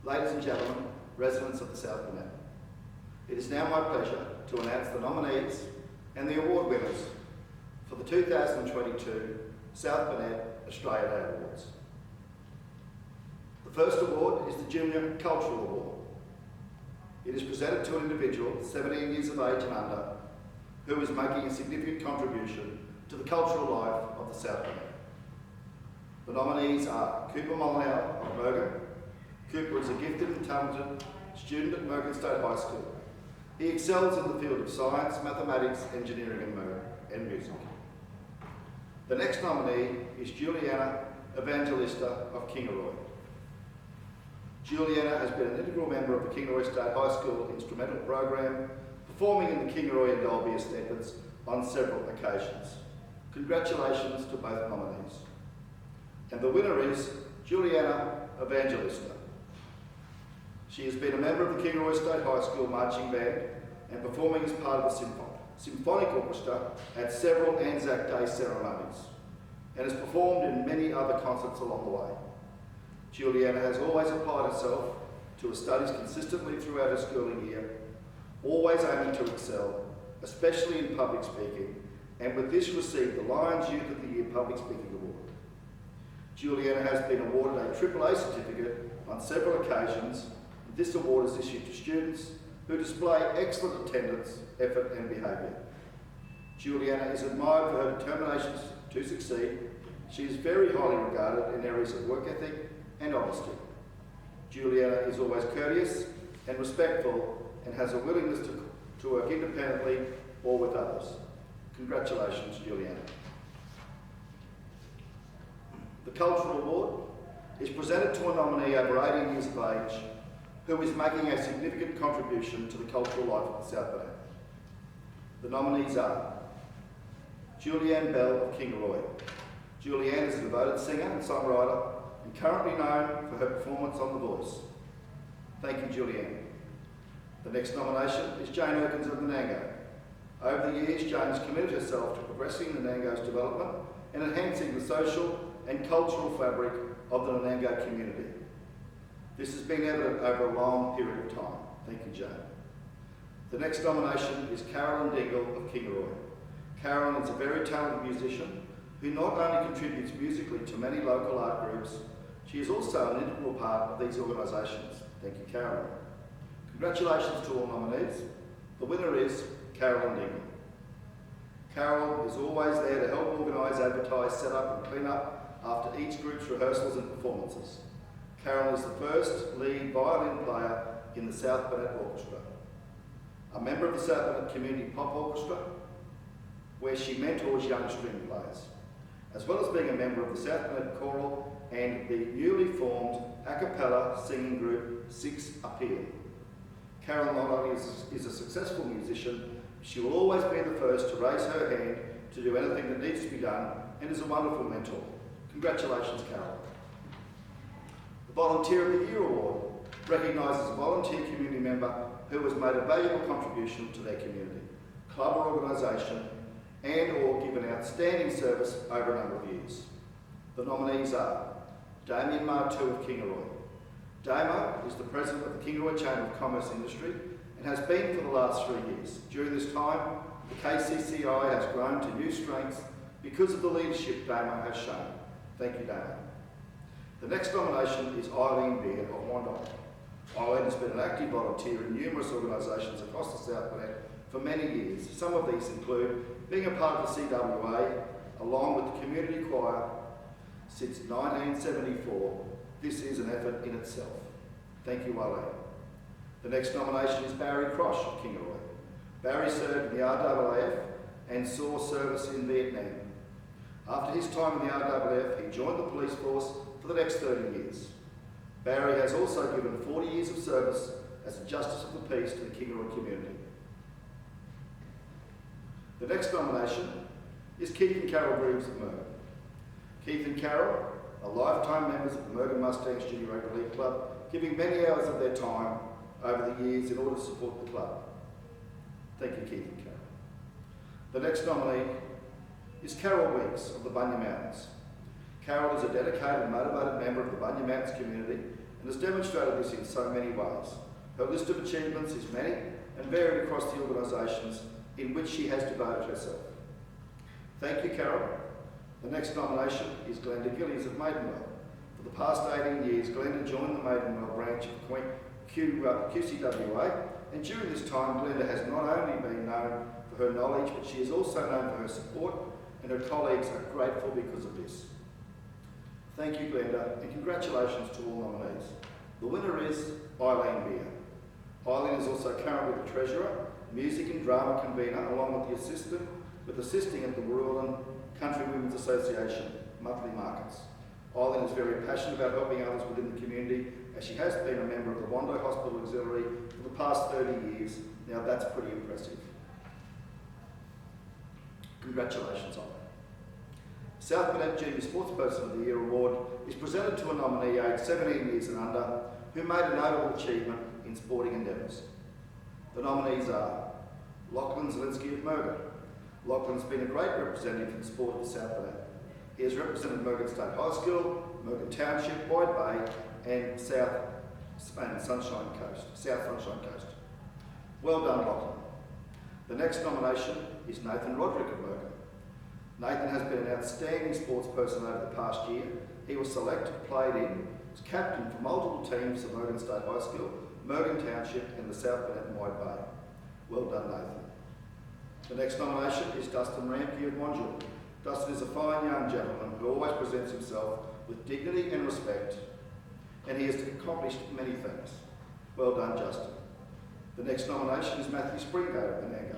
Ladies and gentlemen, residents of the South Banango, it is now my pleasure to announce the nominees and the award winners for the 2022 South Banango Australia Day Awards. The first award is the Junior Cultural Award. It is presented to an individual 17 years of age and under who is making a significant contribution to the cultural life of the South Banango. The nominees are Cooper Molyneux of Murgan. Cooper is a gifted and talented student at Murgan State High School. He excels in the field of science, mathematics, engineering and music. The next nominee is Juliana Evangelista of Kingeroy. Juliana has been an integral member of the Kingeroy State High School instrumental program, performing in the Kingeroy and Dalby estates on several occasions. Congratulations to both nominees. And the winner is Juliana Evangelista. She has been a member of the Kingeroy State High School marching band and performing as part of the symphonic orchestra at several Anzac Day ceremonies, and has performed in many other concerts along the way. Juliana has always applied herself to her studies consistently throughout her schooling year, always aiming to excel, especially in public speaking, and with this received the Lions Youth of the Year Public Speaking Award. Juliana has been awarded a AAA certificate on several occasions. This award is issued to students who display excellent attendance, effort and behaviour. Juliana is admired for her determination to succeed. She is very highly regarded in areas of work ethic and honesty. Juliana is always courteous and respectful and has a willingness to work independently or with others. Congratulations, Juliana. The Cultural Award is presented to a nominee over 18 years of age who is making a significant contribution to the cultural life of the South Banango. The nominees are Julianne Bell of Kingeroy. Julianne is a devoted singer and songwriter and currently known for her performance on The Voice. Thank you, Julianne. The next nomination is Jane Earpins of Banango. Over the years, Jane has committed herself to progressing Nanango's development and enhancing the social and cultural fabric of the Nanango community. This has been evident over a long period of time. Thank you, Jane. The next nomination is Carolyn Dingle of Kingeroy. Carolyn is a very talented musician who not only contributes musically to many local art groups, she is also an integral part of these organisations. Thank you, Carolyn. Congratulations to all nominees. The winner is Carolyn Dingle. Carolyn is always there to help organise, advertise, set up and clean up after each group's rehearsals and performances. Carolyn is the first lead violin player in the South Banango Orchestra, a member of the South Banango Community Pop Orchestra, where she mentors young string players, as well as being a member of the South Banango Choral and the newly formed a cappella singing group Six Appeal. Carolyn not only is a successful musician, she will always be the first to raise her hand to do anything that needs to be done and is a wonderful mentor. Congratulations, Carolyn. The Volunteer of the Year Award recognises a volunteer community member who has made a valuable contribution to their community, club or organisation, and or given outstanding service over a number of years. The nominees are Damien Martu of Kingeroy. Damo is the president of the Kingeroy Chamber of Commerce Industry and has been for the last 3 years. During this time, the KCCI has grown to new strengths because of the leadership Damo has shown. Thank you, Damo. The next nomination is Eileen Beard of Wandong. Eileen has been an active volunteer in numerous organisations across the South Banango for many years. Some of these include being a part of the CWA, along with the community choir since 1974. This is an effort in itself. Thank you, Eileen. The next nomination is Barry Crosh of Kingeroy. Barry served in the RAAF and saw service in Vietnam. After his time in the RAAF, he joined the police force for the next 30 years. Barry has also given 40 years of service as a Justice of the Peace to the Kingeroy community. The next nomination is Keith and Carol Greaves of Murgan. Keith and Carol are lifetime members of the Murgan Mustangs Junior Rugby League Club, giving many hours of their time over the years in order to support the club. Thank you, Keith and Carol. The next nominee is Carol Weeks of the Bunya Mountains. Carol is a dedicated and motivated member of the Bunya Mountains community and has demonstrated this in so many ways. Her list of achievements is many and varied across the organisations in which she has devoted herself. Thank you, Carol. The next nomination is Glenda Gillies of Maidenville. For the past 18 years, Glenda joined the Maidenville branch of QCWA, and during this time, Glenda has not only been known for her knowledge, but she is also known for her support, and her colleagues are grateful because of this. Thank you, Glenda, and congratulations to all nominees. The winner is Eileen Beer. Eileen is also currently the Treasurer, Music and Drama Convener, along with assisting at the Rural Country Women's Association monthly markets. Eileen is very passionate about helping others within the community, as she has been a member of the Wando Hospital Auxiliary for the past 30 years. Now that's pretty impressive. Congratulations, Eileen. South Burnett Junior Sportsperson of the Year Award is presented to a nominee aged 17 years and under who made a notable achievement in sporting endeavours. The nominees are Lachlan Zielinski of Murgan. Lachlan's been a great representative for the sport of the South Burnett. He has represented Murgan State High School, Murgan Township, Wide Bay and South Sunshine Coast. Well done, Lachlan. The next nomination is Nathan Roderick of Murgan. Nathan has been an outstanding sports person over the past year. He was selected, played in, was captain for multiple teams of Murgan State High School, Murgan Township and the South Burnett and Wide Bay. Well done, Nathan. The next nomination is Dustin Ramke of Wandjil. Dustin is a fine young gentleman who always presents himself with dignity and respect, and he has accomplished many things. Well done, Justin. The next nomination is Matthew Springate of Banango.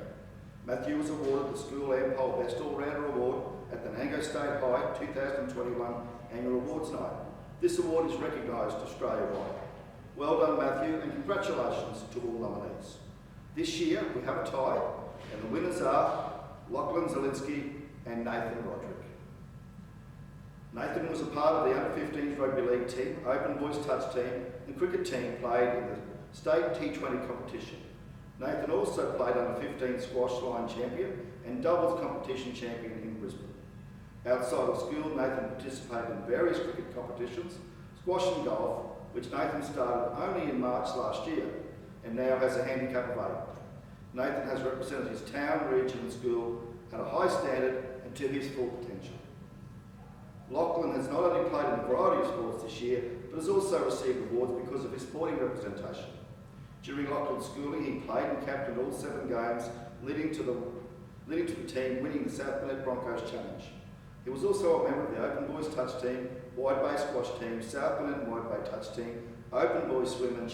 Matthew was awarded the School Ampole Best All-Rounder Award at the Nango State High 2021 Annual Awards Night. This award is recognised Australia-wide. Well done, Matthew, and congratulations to all nominees. This year we have a tie, and the winners are Lachlan Zielinski and Nathan Roderick. Nathan was a part of the Under-15s Rugby League team, Open Boys Touch team, and cricket team played in the state T20 competition. Nathan also played Under-15 squash line champion and doubles competition champion in Brisbane. Outside of school, Nathan participated in various cricket competitions, squash and golf, which Nathan started only in March last year and now has a handicap of 8. Nathan has represented his town, region and school at a high standard and to his full potential. Lachlan has not only played in a variety of sports this year, but has also received awards because of his sporting representation. During Lachlan's schooling, he played and captained all 7 games, leading to the team winning the South Burnett Broncos Challenge. He was also a member of the Open Boys Touch team, Wide Bay Squash team, South Burnett and Wide Bay Touch team, Open Boys Swimming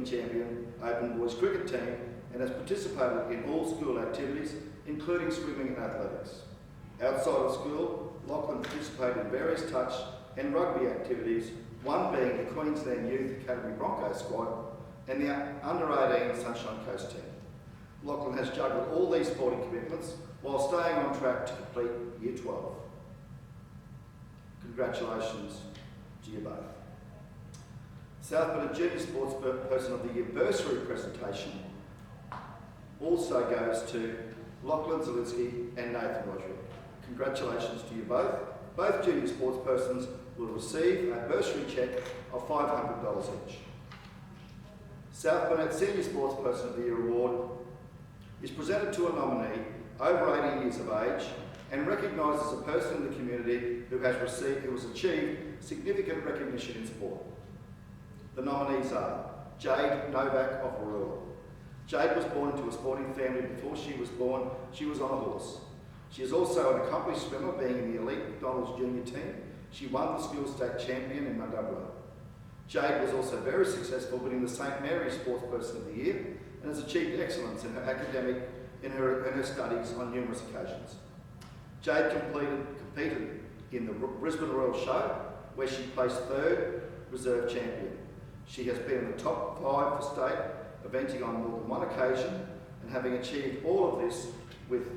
Champion, Open Boys Cricket team, and has participated in all school activities, including swimming and athletics. Outside of school, Lachlan participated in various touch and rugby activities, one being the Queensland Youth Academy Broncos squad and the Under-18 Sunshine Coast team. Lachlan has juggled all these sporting commitments while staying on track to complete Year 12. Congratulations to you both. South Burnett Junior Sports Person of the Year bursary presentation also goes to Lachlan Zielinski and Nathan Roderick. Congratulations to you both. Both junior sports persons will receive a bursary cheque of $500 each. South Burnett Senior Sports Person of the Year Award is presented to a nominee over 18 years of age and recognises a person in the community who has achieved significant recognition in sport. The nominees are Jade Novak of Rural. Jade was born into a sporting family. Before she was born, she was on a horse. She is also an accomplished swimmer, being in the elite McDonald's junior team. She won the school state champion in Banango. Jade was also very successful, winning the St Mary's Sports Person of the Year, and has achieved excellence in her studies on numerous occasions. Jade competed in the Brisbane Royal Show, where she placed 3rd reserve champion. She has been in the top 5 for state, eventing on more than one occasion, and having achieved all of this with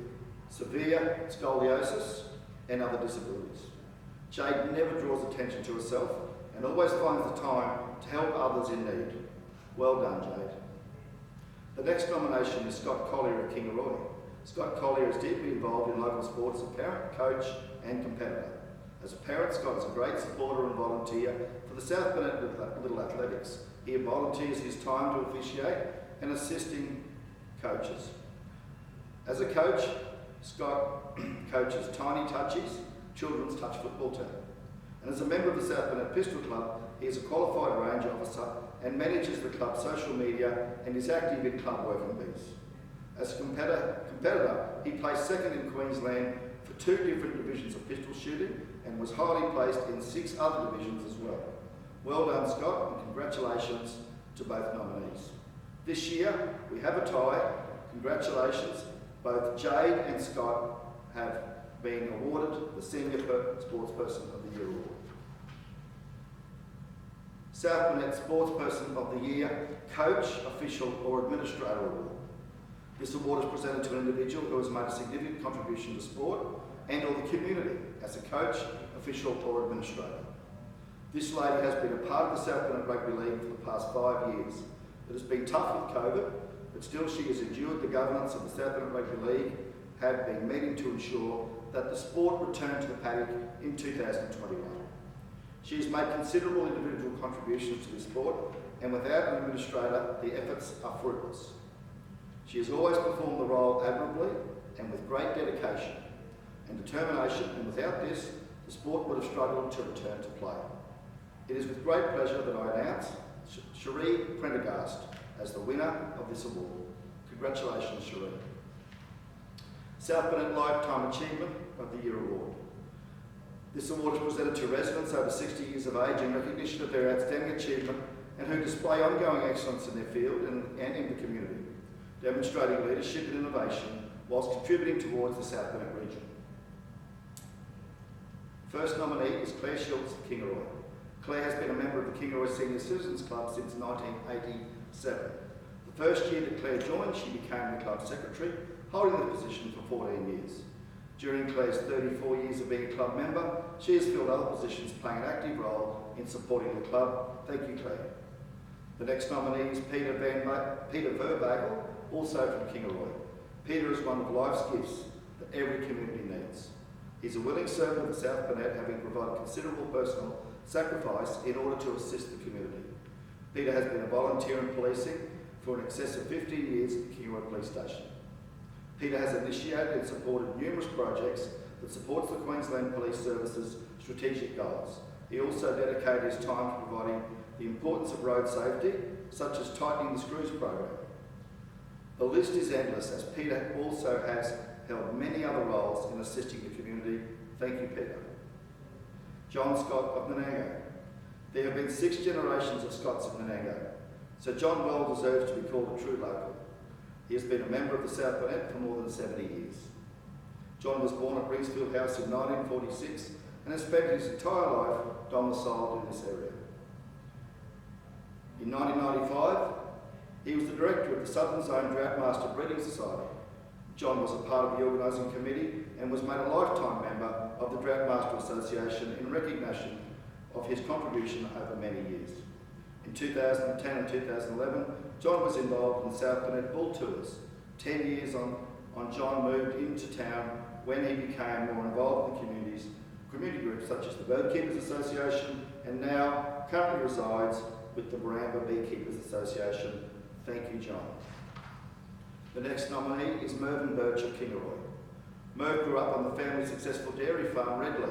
severe scoliosis and other disabilities. Jade never draws attention to herself and always finds the time to help others in need. Well done, Jade. The next nomination is Scott Collier of Kingeroy. Scott Collier is deeply involved in local sport as a parent, coach and competitor. As a parent, Scott is a great supporter and volunteer for the South Burnett Little Athletics. He volunteers his time to officiate and assisting coaches. As a coach, Scott coaches Tiny Touchies, children's touch football team. And as a member of the South Burnett Pistol Club, he is a qualified range officer and manages the club's social media and is active in club working bees. As a competitor, he placed second in Queensland for 2 different divisions of pistol shooting and was highly placed in 6 other divisions as well. Well done, Scott, and congratulations to both nominees. This year, we have a tie. Congratulations. Both Jade and Scott have been awarded the Senior Sportsperson of the Year award. South Burnett Sportsperson of the Year, Coach, Official or Administrator Award. This award is presented to an individual who has made a significant contribution to sport and or the community as a coach, official or administrator. This lady has been a part of the South Burnett Rugby League for the past 5 years. It has been tough with COVID, but still she has endured the governance of the South Burnett Rugby League, have been meeting to ensure that the sport returned to the paddock in 2021. She has made considerable individual contributions to the sport, and without an administrator, the efforts are fruitless. She has always performed the role admirably and with great dedication and determination, and without this, the sport would have struggled to return to play. It is with great pleasure that I announce Cherie Prendergast as the winner of this award. Congratulations, Cherie. South Burnett Lifetime Achievement of the Year Award. This award is presented to residents over 60 years of age in recognition of their outstanding achievement and who display ongoing excellence in their field and in the community, demonstrating leadership and innovation whilst contributing towards the South Burnett region. First nominee is Claire Schultz of Kingeroy. Claire has been a member of the Kingeroy Senior Citizens Club since 1987. The first year that Claire joined, she became the club secretary, holding the position for 14 years. During Claire's 34 years of being a club member, she has filled other positions playing an active role in supporting the club. Thank you, Claire. The next nominee is Peter Verbagel, also from Kingeroy. Peter is one of life's gifts that every community needs. He's a willing servant of the South Burnett, having provided considerable personal sacrifice in order to assist the community. Peter has been a volunteer in policing for in excess of 15 years at the Kingeroy Police Station. Peter has initiated and supported numerous projects that supports the Queensland Police Service's strategic goals. He also dedicated his time to providing the importance of road safety, such as tightening the screws program. The list is endless, as Peter also has held many other roles in assisting the community. Thank you, Peter. John Scott of Nango. There have been 6 generations of Scotts of Nango, so John well deserves to be called a true local. He has been a member of the South Burnett for more than 70 years. John was born at Ringsfield House in 1946 and has spent his entire life domiciled in this area. In 1995, he was the director of the Southern Zone Droughtmaster Breeding Society. John was a part of the organising committee and was made a lifetime member of the Droughtmaster Association in recognition of his contribution over many years. In 2010 and 2011, John was involved in the South Burnett Bull Tours. 10 years on, John moved into town when he became more involved in community groups such as the Birdkeepers Association, and now currently resides with the Baramba Beekeepers Association. Thank you, John. The next nominee is Mervyn Burch of Kingeroy. Merv grew up on the family's successful dairy farm, Redley,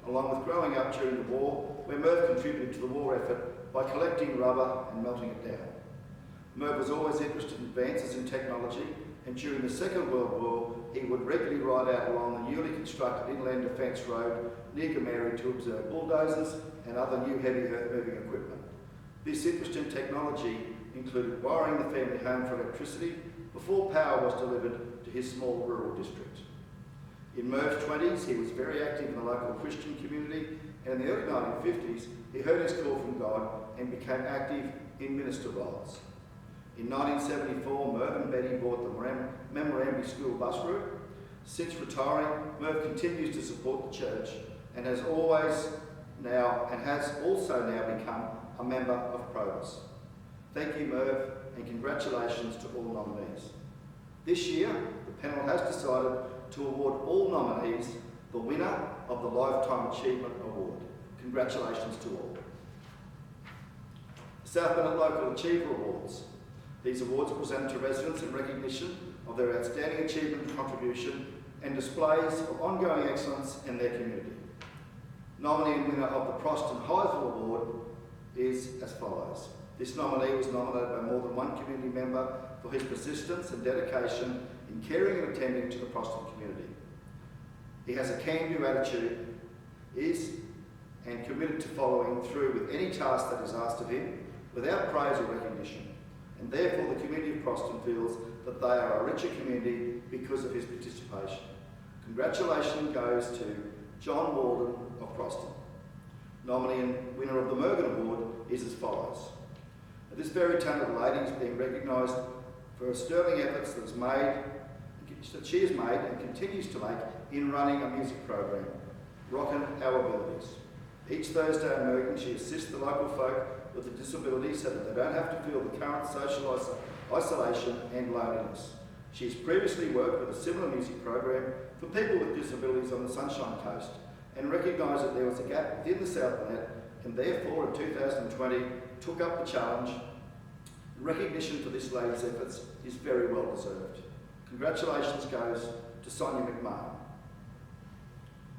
along with growing up during the war, where Merv contributed to the war effort by collecting rubber and melting it down. Merv was always interested in advances in technology, and during the Second World War, he would regularly ride out along the newly constructed inland defence road near Gameri to observe bulldozers and other new heavy earth-moving equipment. This interest in technology included wiring the family home for electricity before power was delivered to his small rural district. In Merv's 20s, he was very active in the local Christian community, and in the early 1950s, he heard his call from God and became active in minister roles. In 1974, Merv and Betty bought the Memorandum school bus route. Since retiring, Merv continues to support the church and has also now become a member of Probus. Thank you, Merv, and congratulations to all nominees. This year, the panel has decided to award all nominees the winner of the Lifetime Achievement Award. Congratulations to all. The South Bennett Local Achiever Awards. These awards are presented to residents in recognition of their outstanding achievement and contribution and displays of ongoing excellence in their community. Nominee and winner of the Prostate Highschool Award is as follows. This nominee was nominated by more than one community member for his persistence and dedication in caring and attending to the Prostate community. He has a can-do attitude, is and committed to following through with any task that is asked of him without praise or recognition, and therefore the community of Prostate feels that they are a richer community because of his participation. Congratulations goes to John Walden of Prostate. Nominee and winner of the Murgan Award is as follows. This very talented lady is being recognised for her sterling efforts that she has made and continues to make in running a music program, Rockin' Our Abilities. Each Thursday at Murgan, she assists the local folk with a disability so that they don't have to feel the current social isolation and loneliness. She has previously worked with a similar music program for people with disabilities on the Sunshine Coast and recognised that there was a gap within the South Bennett and therefore in 2020 took up the challenge. Recognition for this lady's efforts is very well deserved. Congratulations goes to Sonia McMahon.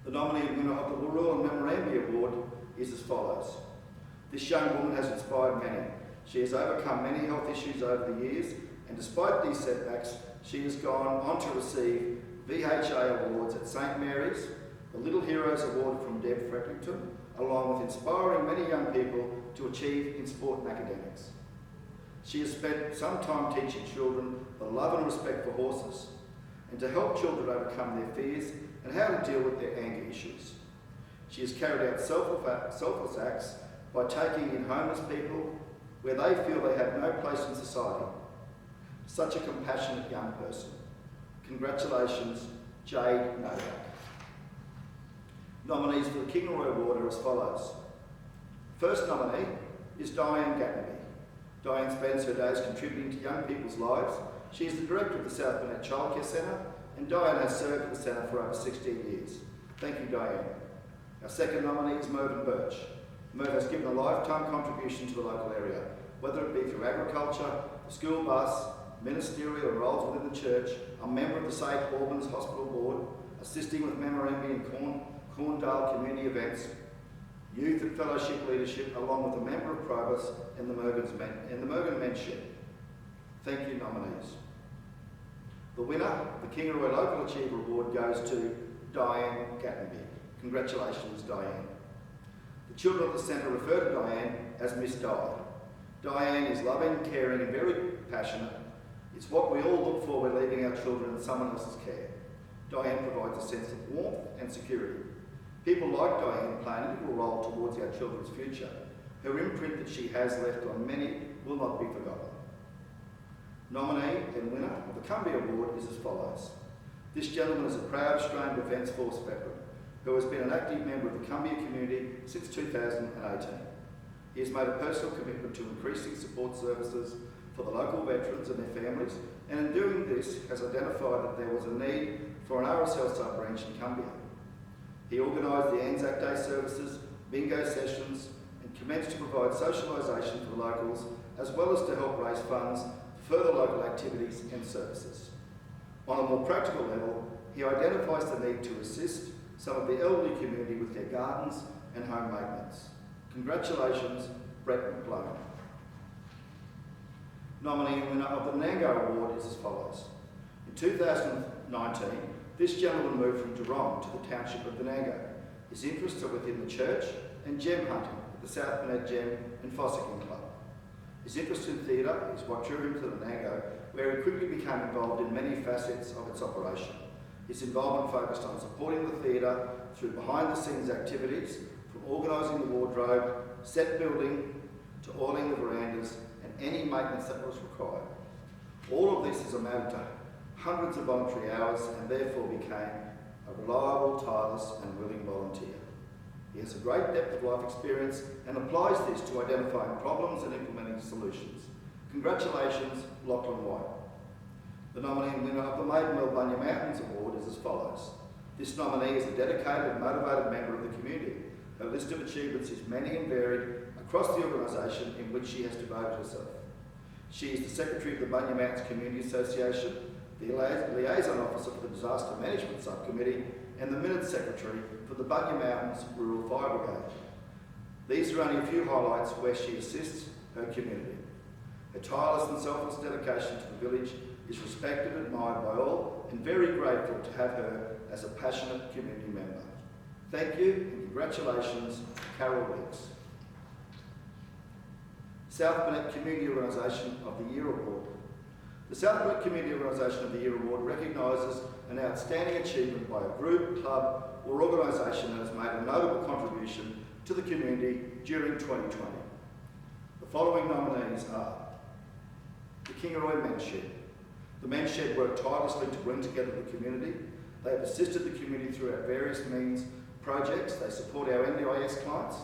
The nominee and winner of the Woodall and Memorandum Award is as follows. This young woman has inspired many. She has overcome many health issues over the years, and despite these setbacks, she has gone on to receive VHA awards at St Mary's, the Little Heroes Award from Deb Fredrickton, along with inspiring many young people to achieve in sport and academics. She has spent some time teaching children the love and respect for horses, and to help children overcome their fears and how to deal with their anger issues. She has carried out selfless acts by taking in homeless people where they feel they have no place in society. Such a compassionate young person. Congratulations, Jade Novak. Nominees for the Kingeroy Award are as follows. First nominee is Diane Gattenberg. Diane spends her days contributing to young people's lives. She is the director of the South Bennett Childcare Centre, and Diane has served at the centre for over 16 years. Thank you, Diane. Our second nominee is Mervyn Burch. Merv has given a lifetime contribution to the local area, whether it be through agriculture, the school bus, ministerial roles within the church, a member of the St Albans Hospital Board, assisting with Memorandum and Corndale community events, youth and fellowship leadership, along with a member of Probus and the Murgan Menship. Thank you, nominees. The winner of the Kingeroy Local Achiever Award goes to Diane Gattenberg. Congratulations, Diane. The children of the centre refer to Diane as Miss Di. Diane is loving, caring and very passionate. It's what we all look for when leaving our children in someone else's care. Diane provides a sense of warmth and security. People like Diane play an integral role towards our children's future. Her imprint that she has left on many will not be forgotten. Nominee and winner of the Cumbia Award is as follows. This gentleman is a proud Australian Defence Force veteran who has been an active member of the Cumbia community since 2018. He has made a personal commitment to increasing support services for the local veterans and their families, and in doing this has identified that there was a need for an RSL sub-branch in Cumbia. He organised the Anzac Day services, bingo sessions, and commenced to provide socialisation for the locals, as well as to help raise funds for further local activities and services. On a more practical level, he identifies the need to assist some of the elderly community with their gardens and home maintenance. Congratulations, Brett McClone. Nominee and winner of the Nango Award is as follows. In 2019, this gentleman moved from Durong to the township of Banango. His interests are within the church and gem hunting at the South Bennett Gem and Fossicking Club. His interest in theatre is what drew him to Nango, where he quickly became involved in many facets of its operation. His involvement focused on supporting the theatre through behind-the-scenes activities, from organising the wardrobe, set building, to oiling the verandas, and any maintenance that was required. All of this has amounted to hundreds of voluntary hours and therefore became a reliable, tireless and willing volunteer. He has a great depth of life experience and applies this to identifying problems and implementing solutions. Congratulations, Lachlan White. The nominee and winner of the Maidenville Bunya Mountains Award is as follows. This nominee is a dedicated and motivated member of the community Her list of achievements is many and varied across the organisation in which she has devoted herself. She is the Secretary of the Bunya Mountains Community Association, the Liaison Officer for the Disaster Management Subcommittee, and the Minutes Secretary for the Bunya Mountains Rural Fire Brigade. These are only a few highlights where she assists her community. Her tireless and selfless dedication to the village is respected and admired by all, and very grateful to have her as a passionate community member. Thank you and congratulations, Carol Weeks. South Burnett Community Organisation of the Year Award. The South Burnett Community Organisation of the Year Award recognises an outstanding achievement by a group, club or organisation that has made a notable contribution to the community during 2020. The following nominees are the Kingeroy Men's Shed. The Men's Shed worked tirelessly to bring together the community. They have assisted the community through our various means projects. They support our NDIS clients,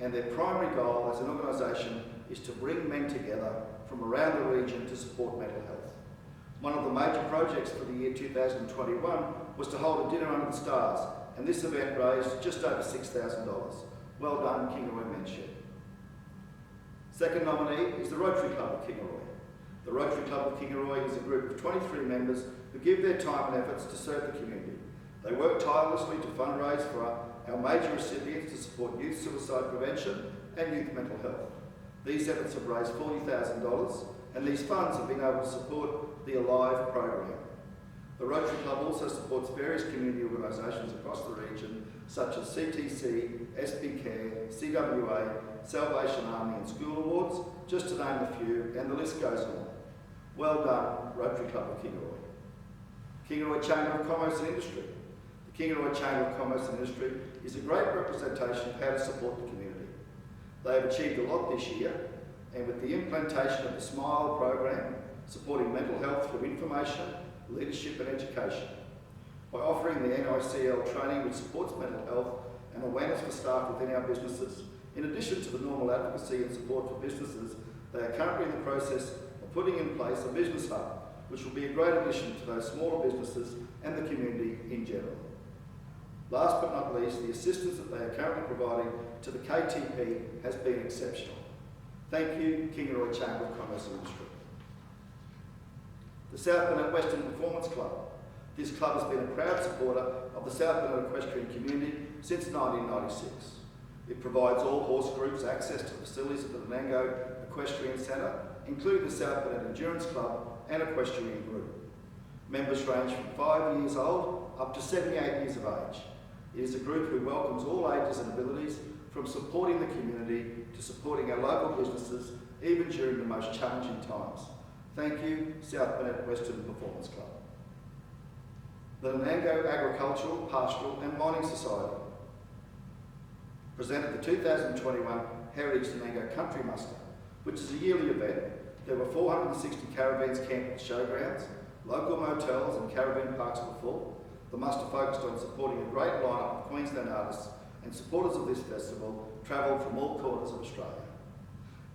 and their primary goal as an organisation is to bring men together from around the region to support mental health. One of the major projects for the year 2021 was to hold a dinner under the stars, and this event raised just over $6,000. Well done, Kingeroy Men's Shed. Second nominee is the Rotary Club of Kingeroy. The Rotary Club of Kingeroy is a group of 23 members who give their time and efforts to serve the community. They work tirelessly to fundraise for our major recipients to support youth suicide prevention and youth mental health. These efforts have raised $40,000, and these funds have been able to support the Alive program. The Rotary Club also supports various community organisations across the region, such as CTC, SB Care, CWA, Salvation Army and School Awards, just to name a few, and the list goes on. Well done, Rotary Club of Kingeroy. Kingeroy Chamber of Commerce and Industry. The Kingeroy Chamber of Commerce and Industry is a great representation of how to support the community. They have achieved a lot this year, and with the implementation of the SMILE program, supporting mental health through information, leadership and education. By offering the NICL training which supports mental health and awareness for staff within our businesses, in addition to the normal advocacy and support for businesses, they are currently in the process of putting in place a business hub, which will be a great addition to those smaller businesses and the community in general. Last but not least, the assistance that they are currently providing to the KTP has been exceptional. Thank you, Kingeroy Chamber of Commerce and Industry. The South Burnett Western Performance Club. This club has been a proud supporter of the South Burnett equestrian community since 1996. It provides all horse groups access to facilities at the Nango Equestrian Centre, including the South Burnett Endurance Club and Equestrian Group. Members range from 5 years old up to 78 years of age. It is a group who welcomes all ages and abilities, from supporting the community to supporting our local businesses, even during the most challenging times. Thank you, South Burnett Western Performance Club. The Nango Agricultural, Pastoral and Mining Society presented the 2021 Heritage Nango Country Muster, which is a yearly event. There were 460 caravans camped at showgrounds, local motels and caravan parks were full. The muster focused on supporting a great lineup of Queensland artists, and supporters of this festival travelled from all corners of Australia.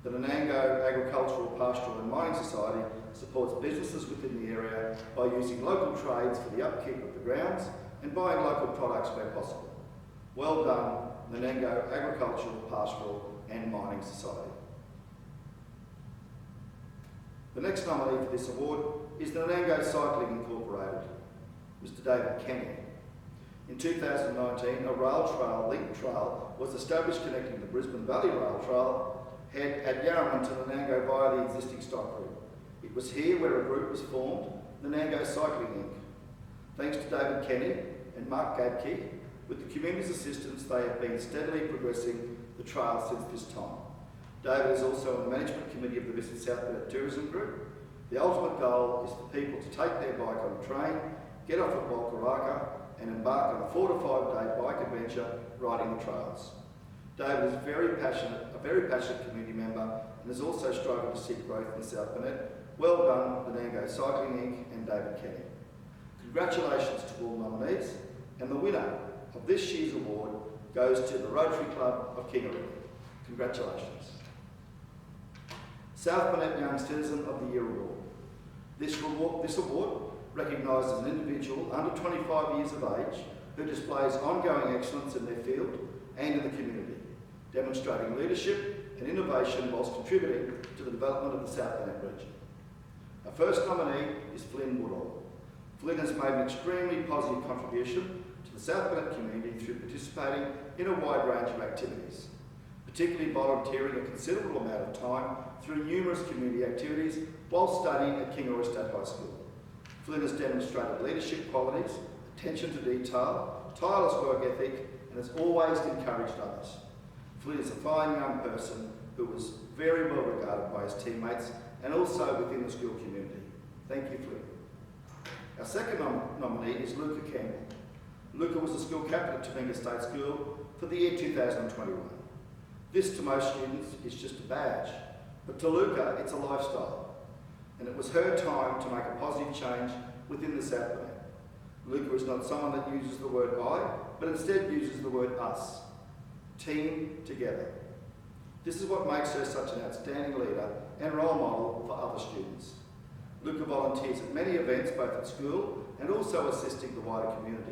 The Nango Agricultural, Pastoral and Mining Society supports businesses within the area by using local trades for the upkeep of the grounds and buying local products where possible. Well done, the Nango Agricultural, Pastoral and Mining Society. The next nominee for this award is the Nango Cycling Incorporated, Mr. David Kenny. In 2019, a rail trail, link trail, was established connecting the Brisbane Valley Rail Trail head at Yarraman to the Nango via the existing stock route. It was here where a group was formed, the Nango Cycling Inc. Thanks to David Kenny and Mark Gadke, with the community's assistance, they have been steadily progressing the trail since this time. David is also on the management committee of the Visit South Burnett Tourism Group. The ultimate goal is for people to take their bike on a train, get off at Walkaraka and embark on a 4 to 5 day bike adventure riding the trails. David is a very passionate community member and has also struggled to seek growth in South Burnett. Well done, the Nango Cycling Inc. and David Kenny. Congratulations to all nominees, and the winner of this year's award goes to the Rotary Club of Kingeroy. Congratulations. South Burnett Young Citizen of the Year Award. This award recognises an individual under 25 years of age who displays ongoing excellence in their field and in the community, demonstrating leadership and innovation whilst contributing to the development of the South Banat region. Our first nominee is Flynn Woodall. Flynn has made an extremely positive contribution to the South Banat community through participating in a wide range of activities, particularly volunteering a considerable amount of time through numerous community activities while studying at Kingeroy State High School. Flynn has demonstrated leadership qualities, attention to detail, tireless work ethic, and has always encouraged others. Flynn is a fine young person who was very well regarded by his teammates and also within the school community. Thank you, Flynn. Our second nominee is Luca Campbell. Luca was the school captain at Dingle State School for the year 2021. This, to most students, is just a badge, but to Luca, it's a lifestyle. And it was her time to make a positive change within the South Banat. Luca is not someone that uses the word I, but instead uses the word us. Team together. This is what makes her such an outstanding leader and role model for other students. Luca volunteers at many events, both at school and also assisting the wider community.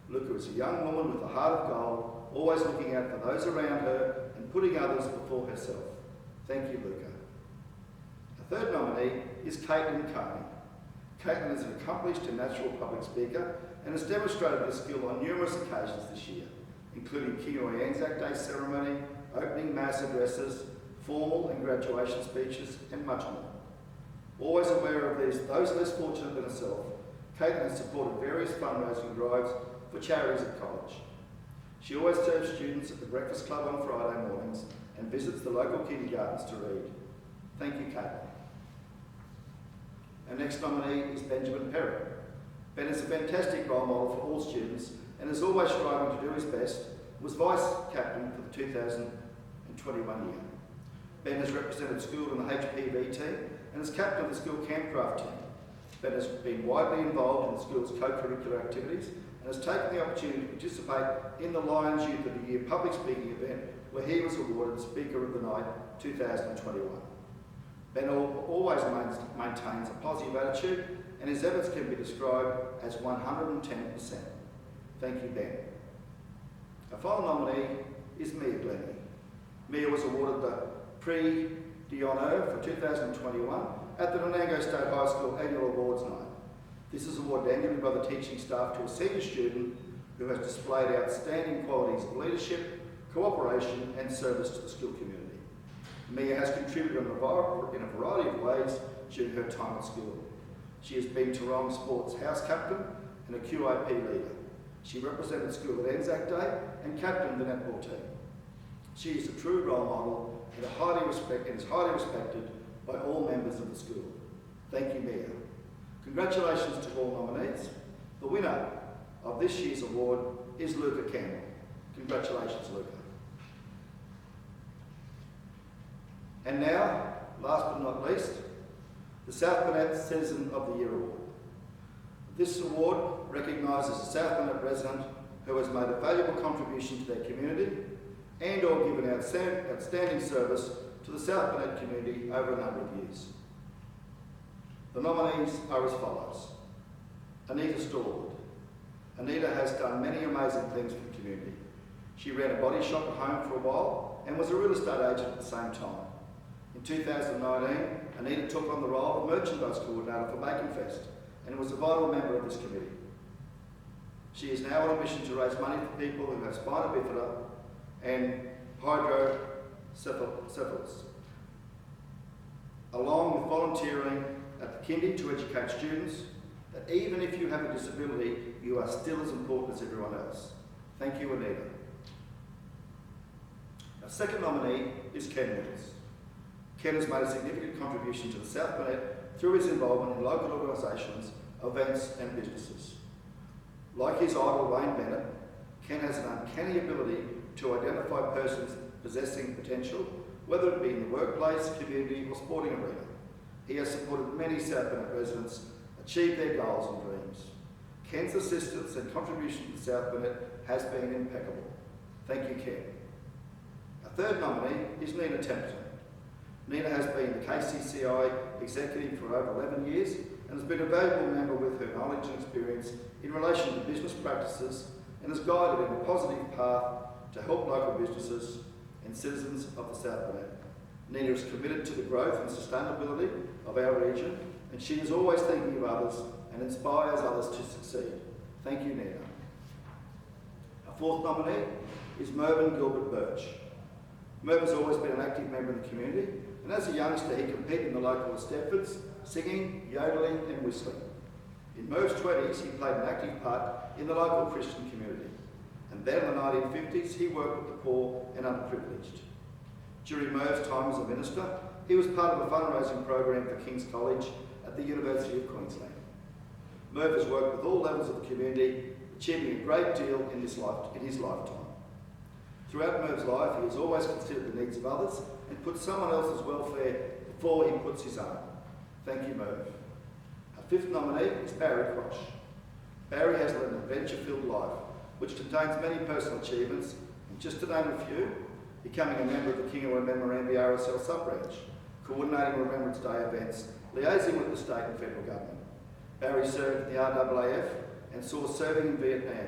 Luca is a young woman with a heart of gold, always looking out for those around her and putting others before herself. Thank you, Luca. Our third nominee is Caitlin Carney. Caitlin is an accomplished and natural public speaker and has demonstrated this skill on numerous occasions this year, including Kingeroy Anzac Day ceremony, opening mass addresses, formal and graduation speeches, and much more. Always aware of those less fortunate than herself, Caitlin has supported various fundraising drives for charities at college. She always serves students at the Breakfast Club on Friday mornings and visits the local kindergartens to read. Thank you, Caitlin. Our next nominee is Benjamin Perry. Ben is a fantastic role model for all students and is always striving to do his best, was vice captain for the 2021 year. Ben has represented school in the HPV team and is captain of the school campcraft team. Ben has been widely involved in the school's co-curricular activities and has taken the opportunity to participate in the Lions Youth of the Year public speaking event where he was awarded Speaker of the Night 2021. Ben always maintains a positive attitude and his efforts can be described as 110%. Thank you, Ben. Our final nominee is Mia Glennie. Mia was awarded the Prix d'Honneur for 2021 at the Nango State High School Annual Awards Night. This is awarded annually by the teaching staff to a senior student who has displayed outstanding qualities of leadership, cooperation and service to the school community. Mia has contributed in a variety of ways during her time at school. She has been Tarong Sports House Captain and a QIP leader. She represented school at Anzac Day and captained the netball team. She is a true role model and is highly respected by all members of the school. Thank you, Mia. Congratulations to all nominees. The winner of this year's award is Luca Campbell. Congratulations, Luca. And now, last but not least, the South Banat Citizen of the Year Award. This award recognises a South Banat resident who has made a valuable contribution to their community and or given outstanding service to the South Banat community over a number of years. The nominees are as follows. Anita Stallwood. Anita has done many amazing things for the community. She ran a body shop at home for a while and was a real estate agent at the same time. In 2019, Anita took on the role of merchandise coordinator for Bacon Fest and was a vital member of this committee. She is now on a mission to raise money for people who have spina bifida and hydrocephalus, along with volunteering at the kindy to educate students that even if you have a disability, you are still as important as everyone else. Thank you, Anita. Our second nominee is Ken Wills. Ken has made a significant contribution to the South Banat through his involvement in local organisations, events and businesses. Like his idol Wayne Bennett, Ken has an uncanny ability to identify persons possessing potential, whether it be in the workplace, community or sporting arena. He has supported many South Banat residents achieve their goals and dreams. Ken's assistance and contribution to the South Banat has been impeccable. Thank you, Ken. Our third nominee is Nina Templeton. Nina has been the KCCI executive for over 11 years and has been a valuable member with her knowledge and experience in relation to business practices and has guided in a positive path to help local businesses and citizens of the South Banango. Nina is committed to the growth and sustainability of our region, and she is always thinking of others and inspires others to succeed. Thank you, Nina. Our fourth nominee is Mervyn Burch. Mervyn's always been an active member of the community, and as a youngster he competed in the local Stepfords, singing, yodeling and whistling. In Merv's 20s he played an active part in the local Christian community, and then in the 1950s he worked with the poor and underprivileged. During Merv's time as a minister, he was part of a fundraising program for King's College at the University of Queensland. Merv has worked with all levels of the community, achieving a great deal in his lifetime. Throughout Merv's life, he has always considered the needs of others and put someone else's welfare before he puts his own. Thank you, Merv. Our fifth nominee is Barry Crosh. Barry has led an adventure-filled life, which contains many personal achievements, and just to name a few, becoming a member of the Kingeroy Memorandum RSL sub-branch, coordinating Remembrance Day events, liaising with the state and federal government. Barry served in the RAAF and saw serving in Vietnam.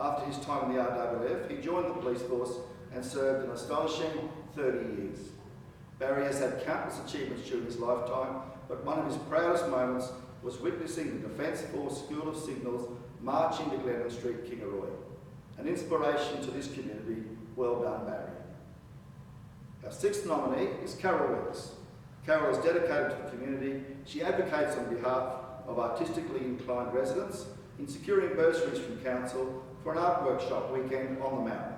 After his time in the RAAF, he joined the police force and served an astonishing 30 years. Barry has had countless achievements during his lifetime, but one of his proudest moments was witnessing the Defence Force School of Signals marching to Glenda Street, Kingeroy. An inspiration to this community. Well done, Barry. Our sixth nominee is Carol Willis. Carol is dedicated to the community. She advocates on behalf of artistically inclined residents in securing bursaries from council for an art workshop weekend on the mountain.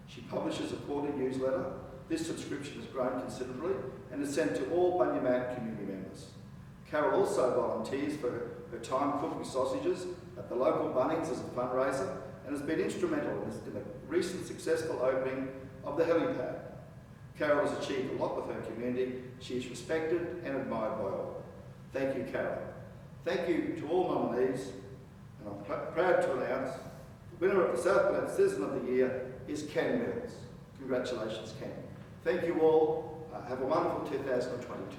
She publishes a quarterly newsletter. This subscription has grown considerably and is sent to all Bunyamad community members. Carol also volunteers for her time cooking sausages at the local Bunnings as a fundraiser and has been instrumental in the recent successful opening of the helipad. Carol has achieved a lot with her community. She is respected and admired by all. Thank you, Carol. Thank you to all nominees, and I'm proud to announce the winner of the South Banango Citizen of the Year is Ken Mills. Congratulations, Ken. Thank you all. Have a wonderful 2022.